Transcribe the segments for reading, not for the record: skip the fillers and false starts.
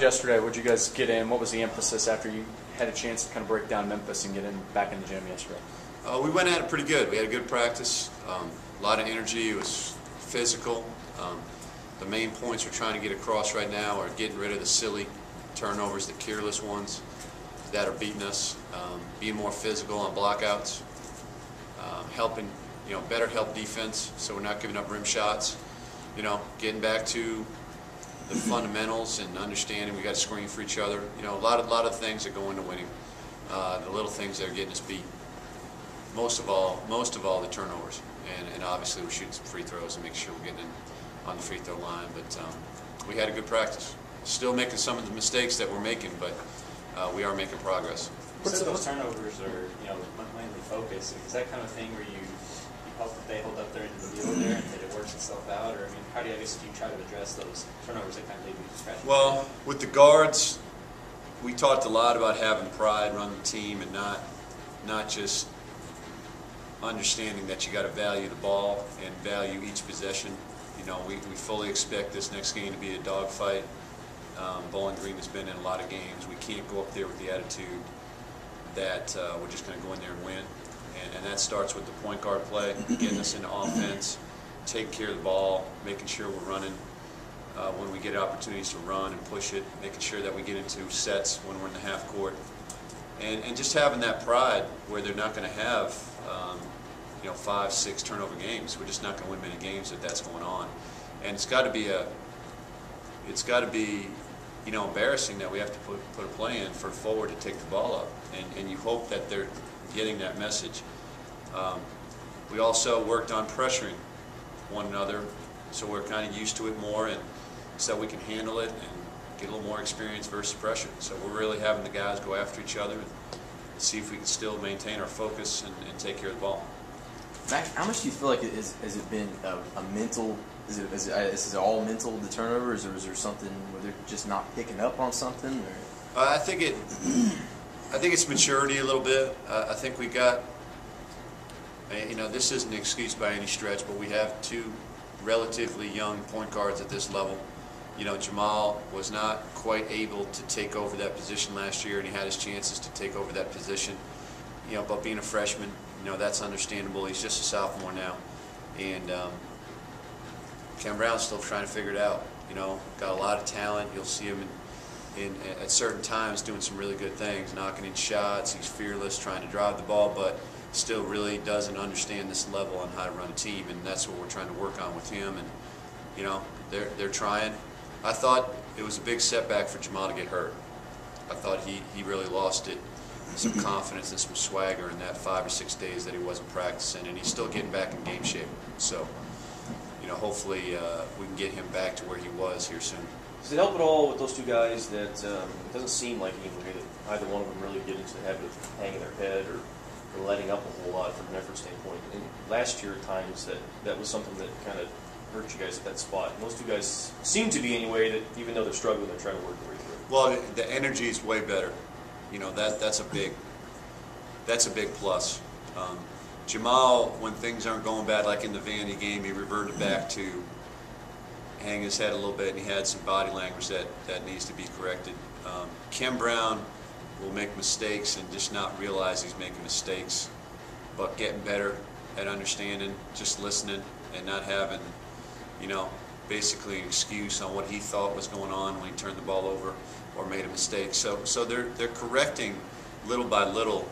yesterday. What did you guys get in? What was the emphasis after you had a chance to kind of break down Memphis and get in back in the gym yesterday? We went at it pretty good. We had a good practice, a lot of energy. It was physical. The main points we're trying to get across right now are getting rid of the silly turnovers, the careless ones that are beating us, being more physical on blockouts, helping, better help defense so we're not giving up rim shots, getting back to the fundamentals and understanding we got to screen for each other. A lot of things that go into winning. The little things that are getting us beat. Most of all, the turnovers, and obviously we're shooting some free throws and make sure we're getting in on the free throw line. But we had a good practice. Still making some of the mistakes that we're making, but we are making progress. You said those turnovers are, mainly focus. Is that kind of thing where you hope that they hold up their end of the deal there and that it works itself out? Or, how do you try to address those turnovers that kind of leave you scratching? Well, with the guards, we talked a lot about having pride, run the team, and not just understanding that you got to value the ball and value each possession. We fully expect this next game to be a dogfight. Bowling Green has been in a lot of games. We can't go up there with the attitude that we're just going to go in there and win. And that starts with the point guard play, getting us into offense, taking care of the ball, making sure we're running when we get opportunities to run and push it, making sure that we get into sets when we're in the half court, and just having that pride where they're not going to have 5, 6 turnover games. We're just not going to win many games if that's going on. And it's got to be embarrassing that we have to put a play in for forward to take the ball up, and you hope that they're getting that message. We also worked on pressuring one another, so we're kind of used to it more, and so we can handle it and get a little more experience versus pressure. So we're really having the guys go after each other and see if we can still maintain our focus and take care of the ball. Max, how much do you feel like has it been a mental? Is it all mental, the turnovers, or is there something where they're just not picking up on something? Or? I think it's maturity a little bit. I think we got, this isn't an excuse by any stretch, but we have 2 relatively young point guards at this level. Jamal was not quite able to take over that position last year, and he had his chances to take over that position. But being a freshman, that's understandable. He's just a sophomore now, and Cam Brown's still trying to figure it out. Got a lot of talent. You'll see him at certain times doing some really good things, knocking in shots. He's fearless, trying to drive the ball, but still really doesn't understand this level on how to run a team, and that's what we're trying to work on with him. And they're trying. I thought it was a big setback for Jamal to get hurt. I thought he really lost it, some confidence and some swagger in that 5 or 6 days that he wasn't practicing, and he's still getting back in game shape. So, hopefully we can get him back to where he was here soon. Does it help at all with those 2 guys that it doesn't seem like anyway that either one of them really get into the habit of hanging their head or letting up a whole lot from an effort standpoint? And last year at times that was something that kind of hurt you guys at that spot. And those 2 guys seem to be anyway that even though they're struggling, they're trying to work their way through. Well, the energy is way better. That's a big plus. Jamal, when things aren't going bad, like in the Vandy game, he reverted back to hang his head a little bit, and he had some body language that needs to be corrected. Cam Brown will make mistakes and just not realize he's making mistakes, but getting better at understanding, just listening, and not having, basically an excuse on what he thought was going on when he turned the ball over or made a mistake. So they're correcting little by little.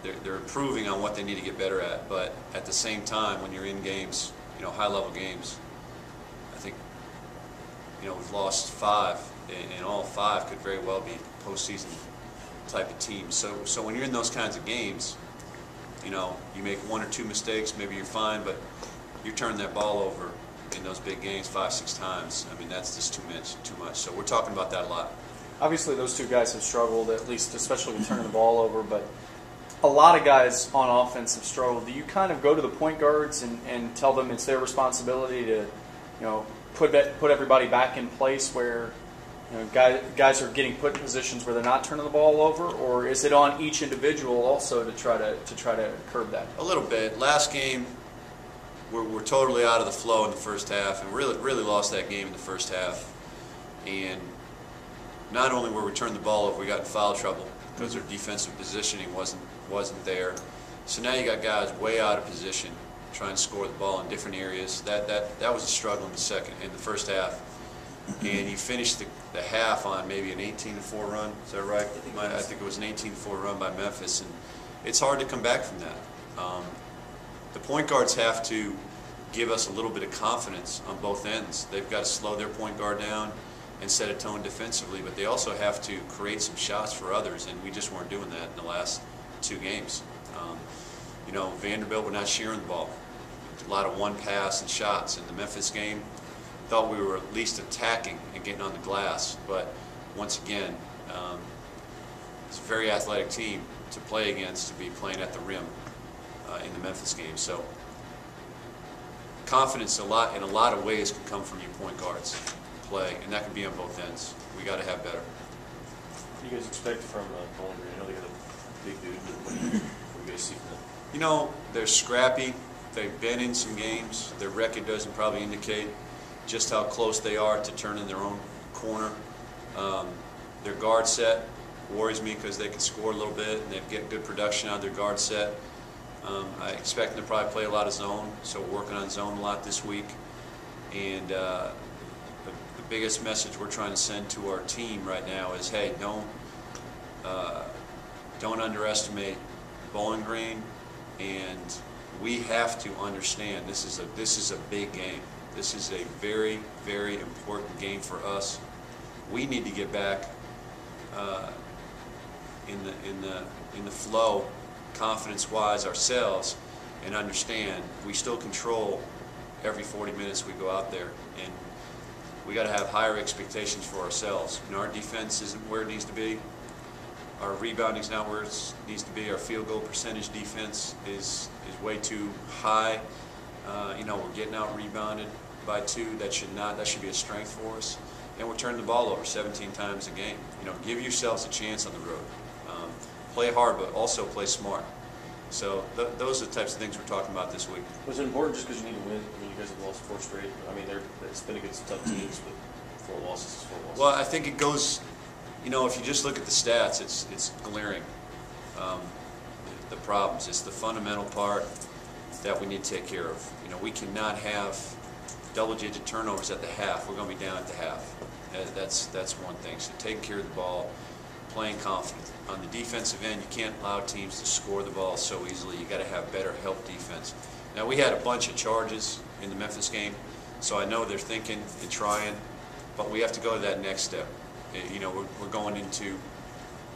They're improving on what they need to get better at, but at the same time, when you're in games, high-level games, I think, we've lost 5, and all 5 could very well be postseason type of teams. So when you're in those kinds of games, you make 1 or 2 mistakes, maybe you're fine, but you're turning that ball over in those big games 5, 6 times. I mean, that's just too much. So we're talking about that a lot. Obviously, those 2 guys have struggled, at least especially with turning the ball over, but a lot of guys on offense have struggled. Do you kind of go to the point guards and tell them it's their responsibility to, put everybody back in place where, guys are getting put in positions where they're not turning the ball over, or is it on each individual also to try to curb that? A little bit. Last game, we're totally out of the flow in the first half, and really lost that game in the first half. And not only were we turning the ball over, we got in foul trouble because their defensive positioning wasn't there. So now you got guys way out of position trying to score the ball in different areas. That was a struggle in the first half. And you finished the half on maybe an 18-4 run. Is that right? I think it was an 18-4 run by Memphis, and it's hard to come back from that. The point guards have to give us a little bit of confidence on both ends. They've got to slow their point guard down and set a tone defensively, but they also have to create some shots for others, and we just weren't doing that in the last 2 games. You know, Vanderbilt were not sharing the ball. A lot of one pass and shots. In the Memphis game, thought we were at least attacking and getting on the glass, but once again, it's a very athletic team to play against, to be playing at the rim in the Memphis game. So confidence in a lot of ways can come from your point guards play, and that can be on both ends. We got to have better. What do you guys expect from Bowling Green? I know they got a big dude, but what do you guys see from them? You know, they're scrappy. They've been in some games. Their record doesn't probably indicate just how close they are to turning their own corner. Their guard set worries me because they can score a little bit and they get good production out of their guard set. I expect them to probably play a lot of zone, so we're working on zone a lot this week. And the biggest message we're trying to send to our team right now is, hey, don't underestimate Bowling Green, and we have to understand this is a big game. This is a very, very important game for us. We need to get back in the flow, confidence-wise ourselves, and understand we still control every 40 minutes we go out there, and we got to have higher expectations for ourselves. You know, our defense isn't where it needs to be. Our rebounding is not where it needs to be. Our field goal percentage defense is way too high. You know, we're getting out rebounded by 2. That should be a strength for us. And we're turning the ball over 17 times a game. You know, give yourselves a chance on the road. Play hard, but also play smart. So those are the types of things we're talking about this week. Was it important just because you need to win? I mean, you guys have lost 4 straight. I mean, it's been against tough teams, but 4 losses is 4 losses. Well, I think it goes. You know, if you just look at the stats, it's glaring. The problems. It's the fundamental part that we need to take care of. You know, we cannot have double-digit turnovers at the half. We're going to be down at the half. That's one thing. So taking care of the ball, playing confident. On the defensive end, you can't allow teams to score the ball so easily. You got to have better help defense. Now, we had a bunch of charges in the Memphis game, so I know they're thinking and trying, but we have to go to that next step. You know, we're going into,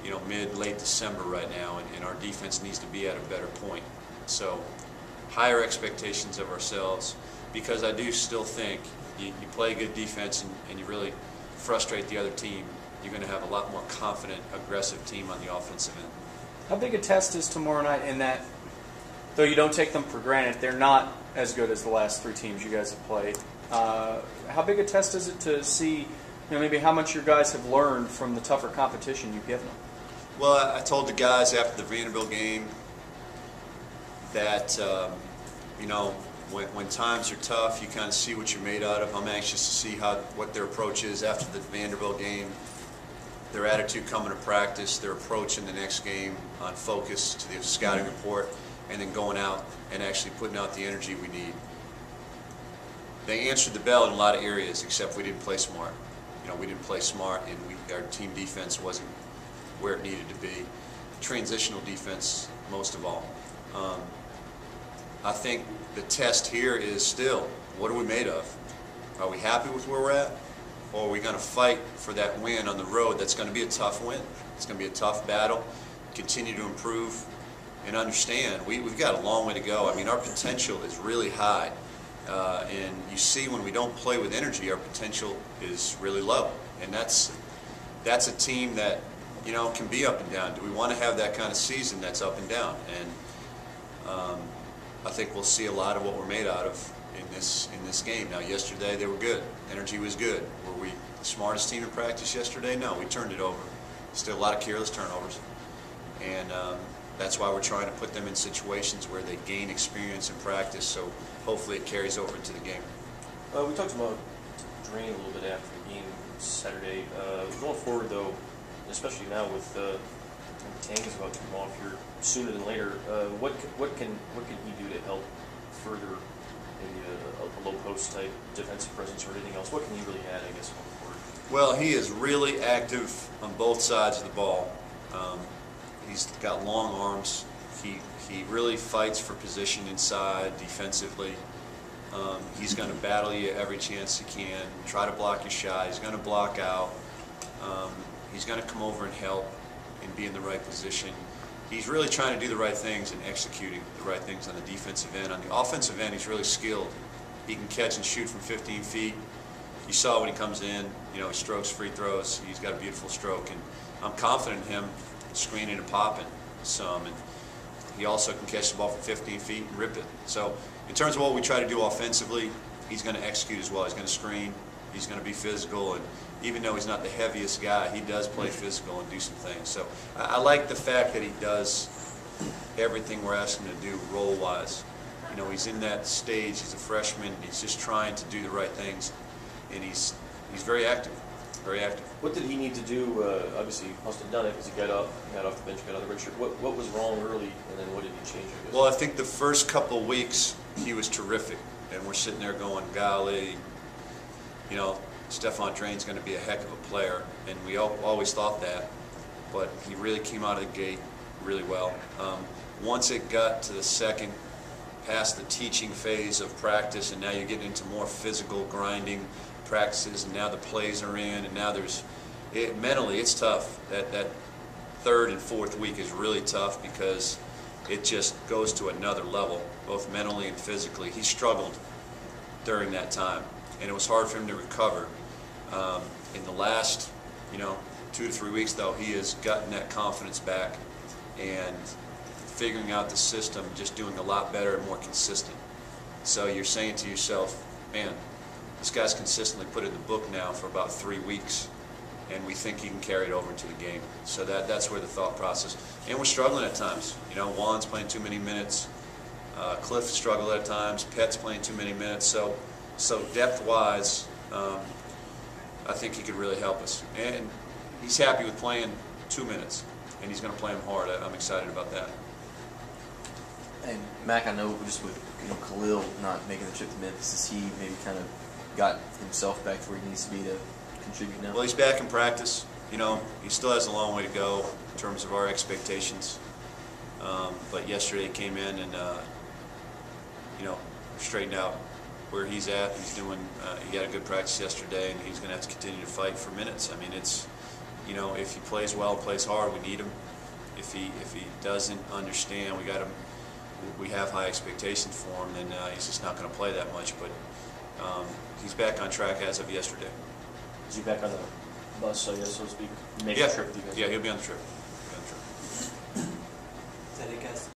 you know, late December right now, and our defense needs to be at a better point. So higher expectations of ourselves, because I do still think you play good defense and you really frustrate the other team, you're going to have a lot more confident, aggressive team on the offensive end. How big a test is tomorrow night in that, though you don't take them for granted, they're not as good as the last 3 teams you guys have played. How big a test is it to see, you know, maybe how much your guys have learned from the tougher competition you've given them? Well, I told the guys after the Vanderbilt game that, you know, when times are tough, you kind of see what you're made out of. I'm anxious to see what their approach is after the Vanderbilt game, their attitude coming to practice, their approach in the next game on focus to the scouting report, and then going out and actually putting out the energy we need. They answered the bell in a lot of areas, except we didn't play smart. You know, we didn't play smart, and our team defense wasn't where it needed to be. Transitional defense, most of all. I think the test here is still, what are we made of? Are we happy with where we're at? Or are we going to fight for that win on the road? That's going to be a tough win. It's going to be a tough battle. Continue to improve and understand we've got a long way to go. I mean, our potential is really high. And you see when we don't play with energy, our potential is really low. And that's a team that, you know, can be up and down. Do we want to have that kind of season that's up and down? And I think we'll see a lot of what we're made out of in this game. Now, yesterday they were good. Energy was good. Were we the smartest team in practice yesterday? No, we turned it over. Still a lot of careless turnovers. And that's why we're trying to put them in situations where they gain experience in practice, so hopefully it carries over into the game. We talked about Drain a little bit after the game. Saturday. Going forward, though, especially now with Tang is about to come off here sooner than later, what can he do to help further a low post type defensive presence or anything else? What can he really add, I guess, going forward? Well, he is really active on both sides of the ball. He's got long arms. He really fights for position inside defensively. He's going to battle you every chance he can, try to block your shot. He's going to block out. He's going to come over and help and be in the right position. He's really trying to do the right things and executing the right things on the defensive end. On the offensive end, he's really skilled. He can catch and shoot from 15 feet. You saw when he comes in, you know, he strokes free throws. He's got a beautiful stroke, and I'm confident in him screening and popping some. And he also can catch the ball from 15 feet and rip it. So in terms of what we try to do offensively, he's going to execute as well. He's going to screen. He's going to be physical. And even though he's not the heaviest guy, he does play physical and do some things. So I like the fact that he does everything we're asking him to do role-wise. You know, he's in that stage. He's a freshman. He's just trying to do the right things. And he's very active, very active. What did he need to do? Obviously, he must have done it because he got off the bench, got out of the red shirt. What was wrong early, and then what did he change? I guess? Well, I think the first couple of weeks he was terrific, and we're sitting there going, golly, you know, Stephon Drain's going to be a heck of a player, and we always thought that, but he really came out of the gate really well. Once it got to the second, past the teaching phase of practice, and now you're getting into more physical grinding practices, and now the plays are in, and now mentally it's tough. That third and fourth week is really tough because it just goes to another level, both mentally and physically. He struggled during that time, and it was hard for him to recover. In the last, 2 to 3 weeks, though, he has gotten that confidence back and figuring out the system, just doing a lot better and more consistent. So you're saying to yourself, man, this guy's consistently put in the book now for about 3 weeks, and we think he can carry it over into the game. So that's where the thought process. And we're struggling at times. Juan's playing too many minutes. Cliff struggled at times. Pet's playing too many minutes. So depth-wise, I think he could really help us. And he's happy with playing 2 minutes, and he's going to play them hard. I'm excited about that. And Mac, I know just with Khalil not making the trip to Memphis, has he maybe kind of got himself back to where he needs to be to contribute now? Well, he's back in practice. He still has a long way to go in terms of our expectations. But yesterday he came in and straightened out where he's at. He's doing. He had a good practice yesterday, and he's going to have to continue to fight for minutes. I mean, it's if he plays well, plays hard, we need him. If he doesn't understand, we have high expectations for him, then he's just not going to play that much. But he's back on track as of yesterday. Is he back on the bus, I guess, so to speak? Making Yeah, the trip with you guys? yeah, he'll be on the trip.